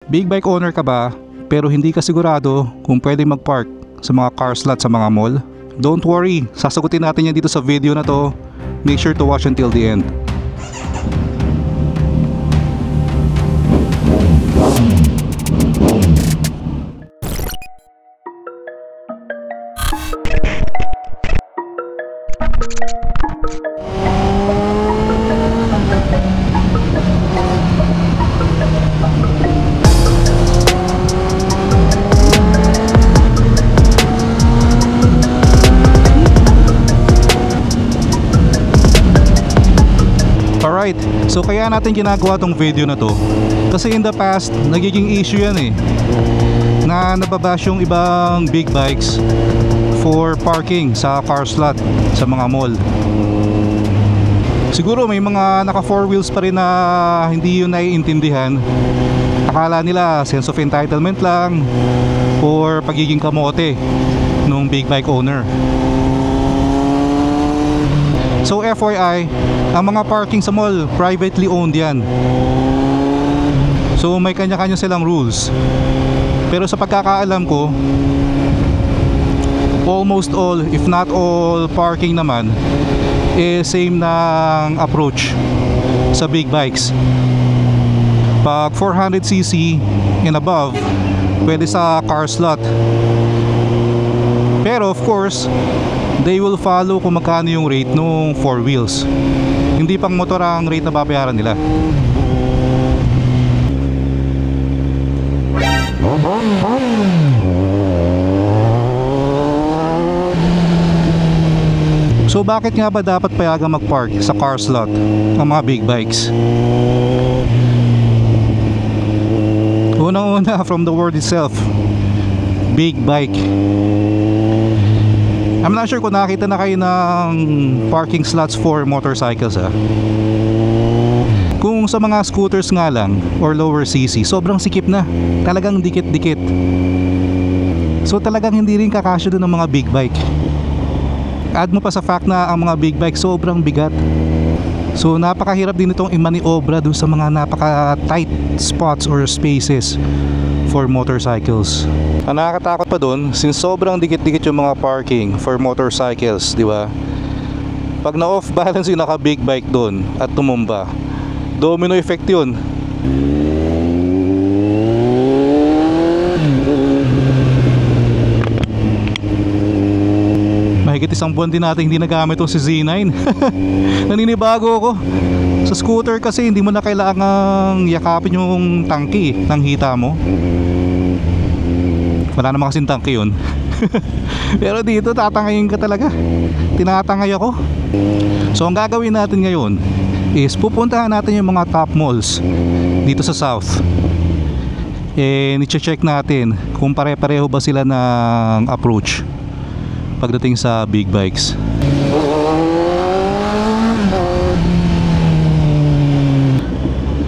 Big bike owner ka ba pero hindi ka sigurado kung pwede mag-park sa mga car slot sa mga mall? Don't worry, sasagutin natin yan dito sa video na to. Make sure to watch until the end. Alright, so kaya natin ginagawa tong video na to kasi in the past nagiging issue yan na nababash yung ibang big bikes for parking sa car slot sa mga mall. Siguro may mga naka 4 wheels pa rin na hindi yun naiintindihan. Akala nila sense of entitlement lang or pagiging kamote nung big bike owner. So FYI, ang mga parking sa mall privately owned yan. So may kanya-kanya silang rules. Pero sa pagkakaalam ko, almost all, if not all parking naman same ng approach sa big bikes. Pag 400cc and above, pwede sa car slot. Pero of course, they will follow kung magkano yung rate nung 4 wheels. Hindi pang motor ang rate na babayaran nila. So bakit nga ba dapat payagang mag-park sa car slot ang mga big bikes? Unang-una, from the word itself, big bike. I'm not sure kung nakita na kayo ng parking slots for motorcycles Kung sa mga scooters nga lang or lower cc, sobrang sikip na. Talagang dikit-dikit. So talagang hindi rin kakasya doon ng mga big bike. Add mo pa sa fact na ang mga big bike sobrang bigat. So napakahirap din itong imaniobra doon sa mga napaka-tight spots or spaces for motorcycles. Ang nakakatakot pa doon, since sobrang dikit-dikit yung mga parking for motorcycles, di ba? Pag na-off balance yung naka-big bike doon at tumumba, domino effect yun. Mahigit isang buwan din natin hindi nagamit itong si Z9. Naninibago ako. Sa scooter kasi hindi mo na kailangang yakapin yung tangke ng hita mo. Wala naman kasing tangke yun. Pero dito tatangayin ka talaga. Tinatangay ako. So ang gagawin natin ngayon is pupuntahan natin yung mga top malls dito sa South. I-check natin kung pare-pareho ba sila ng approach pagdating sa big bikes.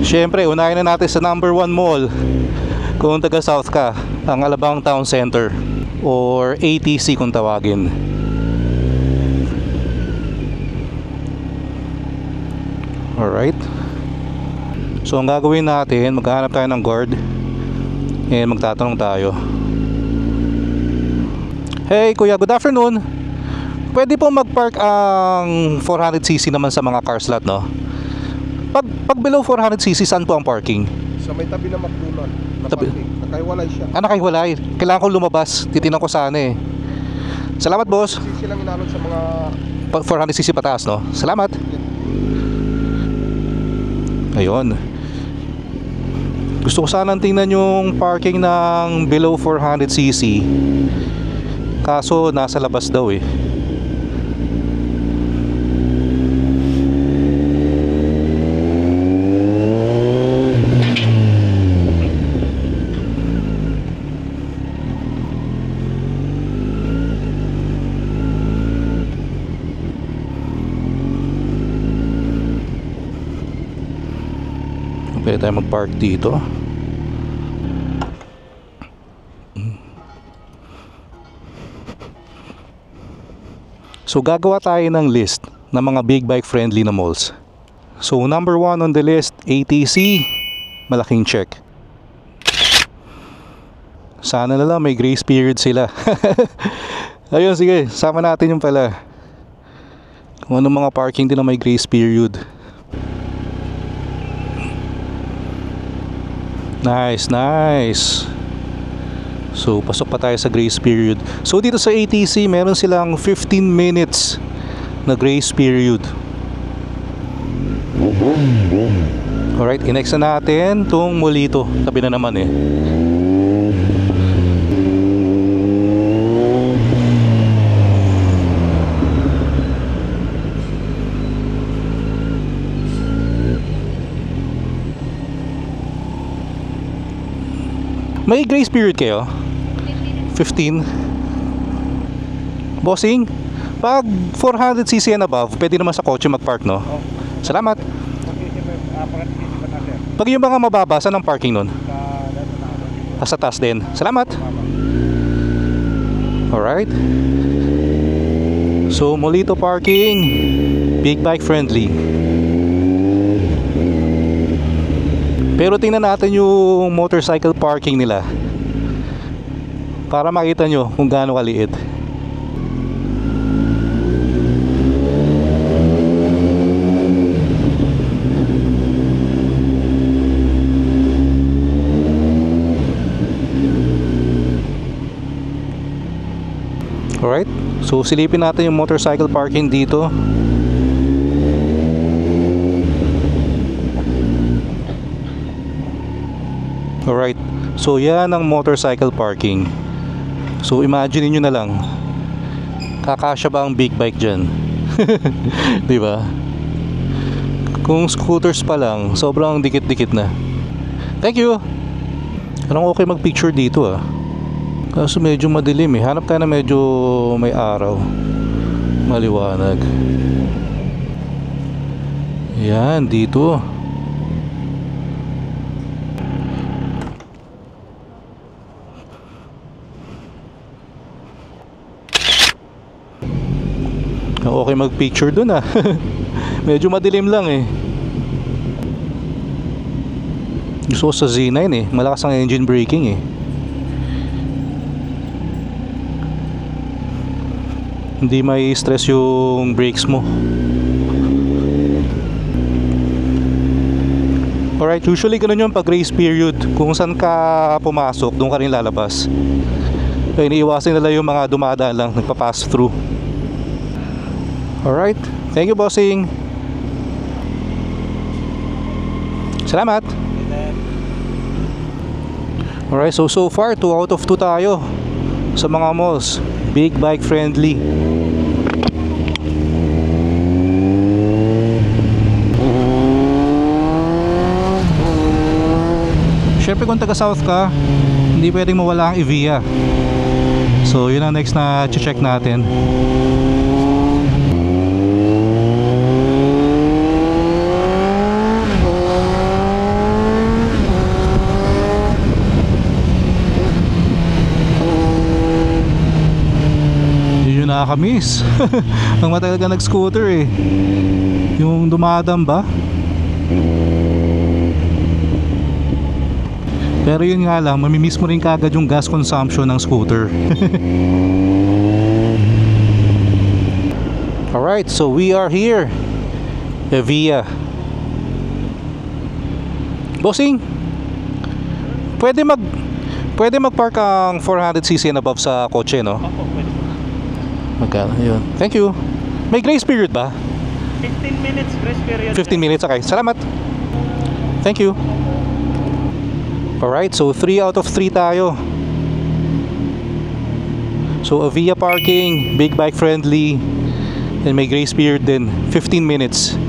Siyempre, unahin na natin sa number 1 mall kung taga South ka, ang Alabang Town Center or ATC kung tawagin. Alright. So ang gagawin natin, maghahanap tayo ng guard and magtatanong tayo. Hey kuya, good afternoon. Pwede po mag-park ang 400cc naman sa mga car slot, no? Pag below 400cc, saan po ang parking? Sa may tabi ng McDonald's na parking. Nakahiwalay siya. Nakahiwalay. Kailangan ko lumabas. Titinan ko sana Salamat boss. CC lang inalot sa mga 400cc pataas, no? Salamat. Ayun. Gusto ko sanang tingnan yung parking ng below 400cc. Kaso nasa labas daw Pwede tayo mag-park dito. So gagawa tayo ng list ng mga big bike friendly na malls. So number 1 on the list, ATC, malaking check. Sana na lang may grace period sila. Ayun, sige, sama natin yung pala. Kung ano mga parking din na may grace period. Nice, nice. So, pasok pa tayo sa grace period. So, dito sa ATC, meron silang 15 minutes na grace period. Alright, i-next na natin itong Molito. Tabi na naman eh. May grace period kayo? 15. Bossing, pag 400cc and above, pwede naman sa kotse mag-park, no? Salamat. Pag yung mga mababa, saan ang parking nun? Sa taas din. Salamat. Alright. So, Molito parking, big bike friendly. Pero tingnan natin yung motorcycle parking nila para makita nyo kung gaano kaliit. Alright, so silipin natin yung motorcycle parking dito. Alright, so yan ang motorcycle parking. So imagine niyo na lang, kakasya ba ang big bike dyan? Diba? Kung scooters pa lang, sobrang dikit-dikit na. Thank you. Parang okay mag-picture dito ah. Kaso medyo madilim eh. Hanap tayo na medyo may araw, maliwanag. Yan, dito. Okay mag-picture dun ah. Medyo madilim lang eh. Gusto ko sa Z9 eh. Malakas ang engine braking eh. Hindi may stress yung brakes mo. Alright, usually ganun yung pag grace period. Kung saan ka pumasok, doon ka rin lalabas. Kaya iniiwasan nila yung mga dumadaan lang, nagpa-pass through. Alright, thank you bossing. Salamat. Alright, so far 2 out of 2 tayo sa mga malls. Big bike friendly. Syempre kung taga south ka, hindi pwedeng mawala ang Evia. So yun ang next na check natin. Nakakamiss. Ang matagal ka nag-scooter eh. Yung dumadam ba? Pero yun nga lang, mamimiss mo rin kagad yung gas consumption ng scooter. Alright, so we are here. Evia. Bossing, pwede mag-park ang 400cc and above sa kotse, no? Magkano? Yun. Thank you. May grace period ba? 15 minutes grace period. 15 minutes, okay. Salamat. Thank you. Alright, so 3 out of 3 tayo. So Evia parking, big bike friendly, and may grace period din, 15 minutes.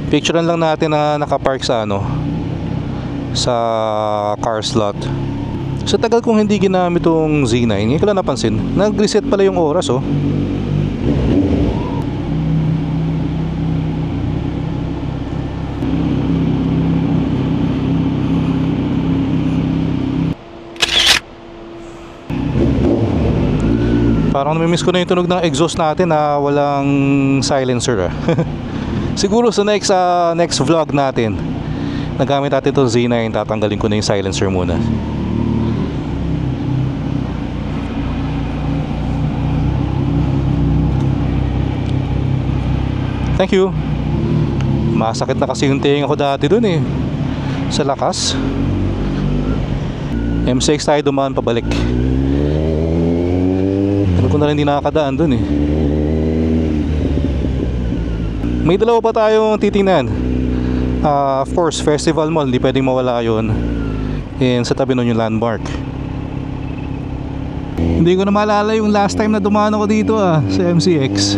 Picturean lang natin na nakapark sa sa car slot. Sa tagal kong hindi ginamit tong Z9, ngayon ko lang napansin, nag-reset pala yung oras oh. Parang namimiss ko na yung tunog ng exhaust natin na walang silencer ah. Siguro sa next vlog natin, nagamit natin itong Z9, tatanggalin ko na yung silencer muna. Thank you. Masakit na kasi yung tenga ko dati dun eh, sa lakas. M6 tayo dumaan pabalik. Ano ko na rin hindi nakakadaan dun eh. May dalawa pa tayong titingnan. Of course, Festival Mall, hindi pwedeng mawala yun. And sa tabi nun yung landmark. Hindi ko na maalala yung last time na dumaan ako dito sa MCX.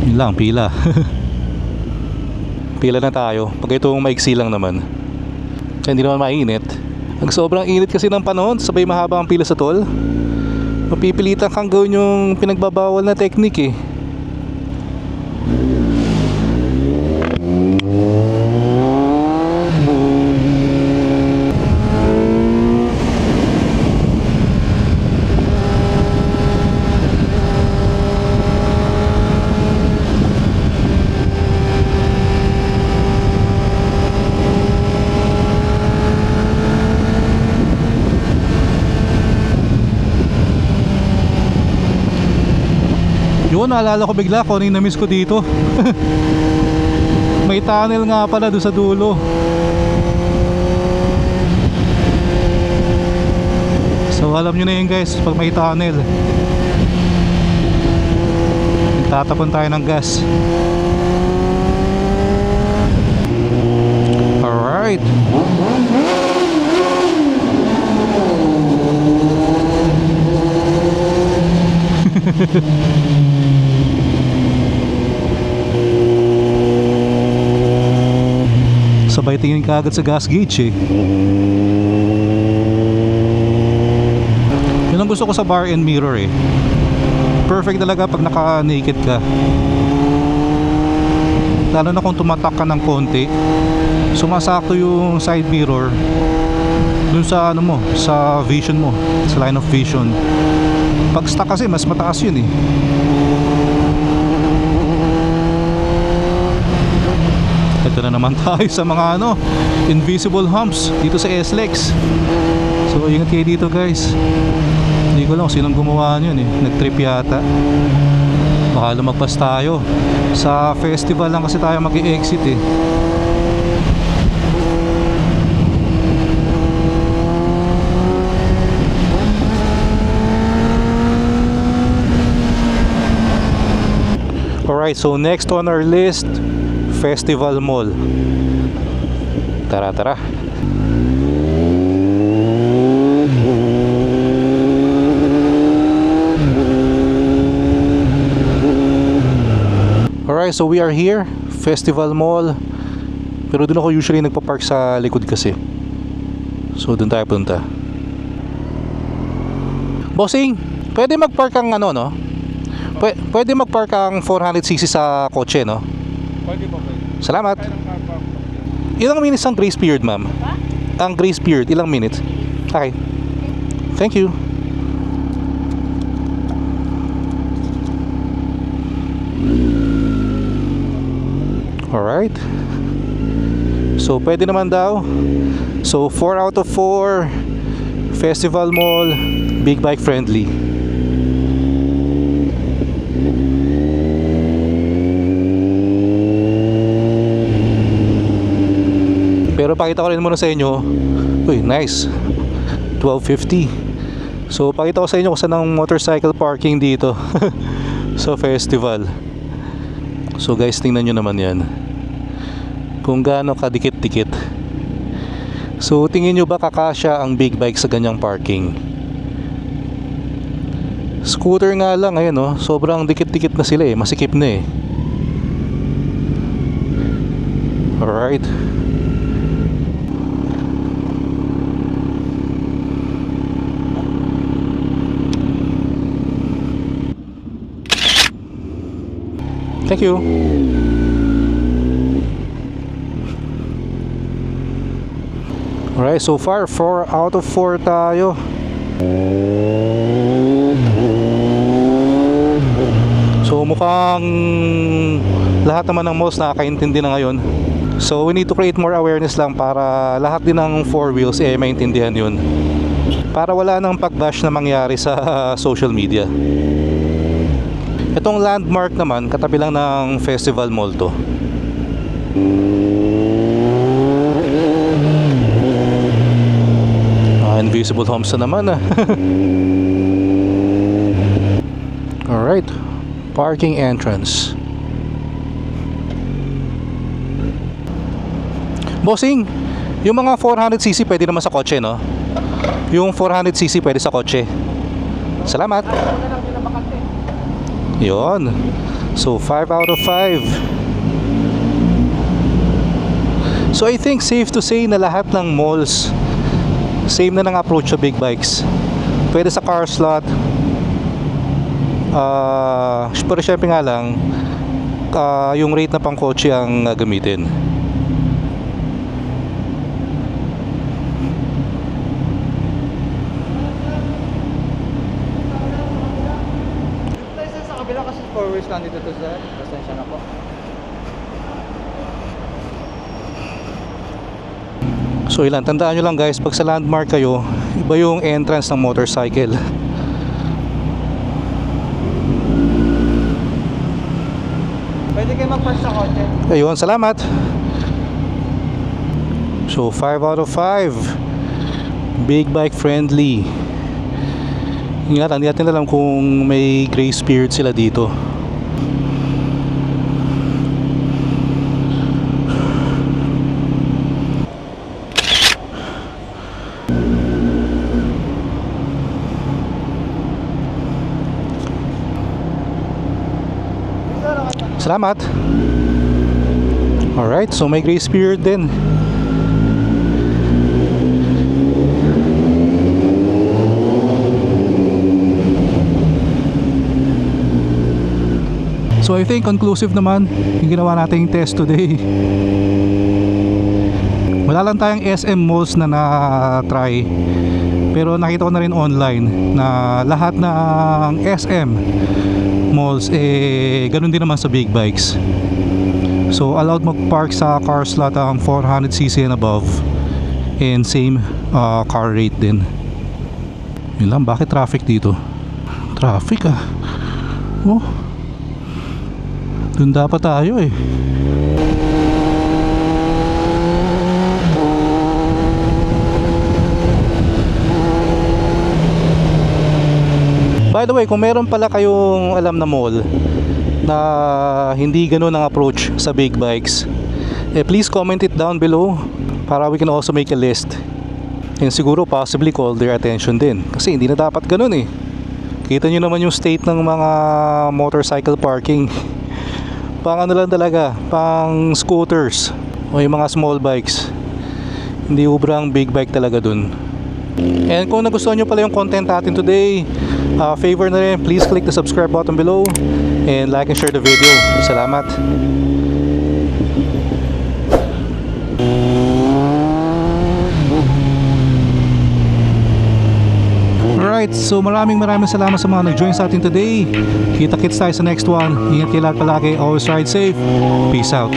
Yun lang, pila. Pila na tayo. Pag itong maiksi lang naman. Kaya hindi naman mainit. Pag sobrang init kasi ng panahon, sabay mahaba ang pila sa toll, mapipilitan kang gawin yung pinagbabawal na technique eh. Yun, naalala ko bigla kung ano yung na-miss ko dito. May tunnel nga pala doon sa dulo. So alam nyo na yun guys, pag may tunnel, tatapon tayo ng gas. Alright. Sabay tingin ka agad sa gas gauge eh. Yun ang gusto ko sa bar and mirror eh. Perfect talaga pag naka-naked ka. Lalo na kung tumatak ka ng konti, sumasakto yung side mirror dun sa ano mo, sa vision mo, sa line of vision. Pag stuck kasi mas mataas yun eh. Ito na naman tayo sa mga invisible humps dito sa SLEX. So ingat kayo dito guys. Hindi ko lang sinong gumawa yun eh. Nag-trip yata. Baka lumagpas tayo. Sa festival lang kasi tayo mag-i-exit eh. Alright, so next on our list, Festival Mall. Tara, tara. Alright, so we are here, Festival Mall. Pero doon ako usually nagpa-park sa likod kasi. So doon tayo punta. Bossing, pwede mag-park ang no? Pwede mag-park ang 400cc sa kotse, no? Pwede ba kayo? Salamat. Ilang minutes ang grace period, ma'am? Ang grace period, ilang minutes? Okay. Thank you. Alright. So, pwede naman daw. So, 4 out of 4 Festival Mall, big bike friendly. Pero pakita ko rin muna sa inyo. Uy, nice. 1250. So pakita ko sa inyo kung saan ang motorcycle parking dito. So festival. So guys, tingnan nyo naman yan. Kung gaano kadikit-dikit. So tingin nyo ba kakasya ang big bike sa ganyang parking? Scooter nga lang, ayun sobrang dikit-dikit na sila eh. Masikip na eh. Alright. Thank you. Alright, so far 4 out of 4 tayo. So mukhang lahat naman ng malls nakakaintindi na ngayon. So we need to create more awareness lang para lahat din ng four wheels maintindihan yun. Para wala nang pagbash na mangyari sa social media. Itong landmark naman, katabi lang ng Festival Mall to. Invisible homes na naman Alright, parking entrance. Bossing, yung mga 400cc pwede naman sa kotse, no? Yung 400cc pwede sa kotse. Salamat. Yun. So 5 out of 5. So I think safe to say na lahat ng malls same na ng approach sa big bikes. Pwede sa car slot. Pero syempre nga lang yung rate na pang kotse ang gamitin. Sa kabila kasi 4 wheels lang dito to sir. Pasensya na po. So ilan, tandaan nyo lang guys, pag sa landmark kayo, iba yung entrance ng motorcycle. Pwede kayo mag-park sa kotse. Ayun, salamat. So 5 out of 5. Big bike friendly. Ingatan, hindi natin alam kung may grace period sila dito. Salamat. Alright, so may grace period din. So I think conclusive naman yung ginawa nating test today. Wala lang tayong SM malls na na-try, pero nakita ko na rin online na lahat ng SM malls ganun din naman sa big bikes. So allowed mag-park sa car slot ang 400cc and above, and same car rate din. Yun lang, bakit traffic dito? Traffic oh, dun dapat tayo By the way, kung meron pala kayong alam na mall na hindi ganun ang approach sa big bikes, please comment it down below para we can also make a list. And siguro possibly call their attention din. Kasi hindi na dapat ganun Kita nyo naman yung state ng mga motorcycle parking. Pang ano lang talaga, pang scooters o yung mga small bikes. Hindi ubrang big bike talaga dun. And kung nagustuhan nyo pala yung content natin today, favor na rin, please click the subscribe button below and like and share the video. Salamat. Alright, so maraming salamat sa mga nag-join sa atin today. Kita-kits tayo sa next one. Ingat kayo lahat palagi. Always ride safe. Peace out.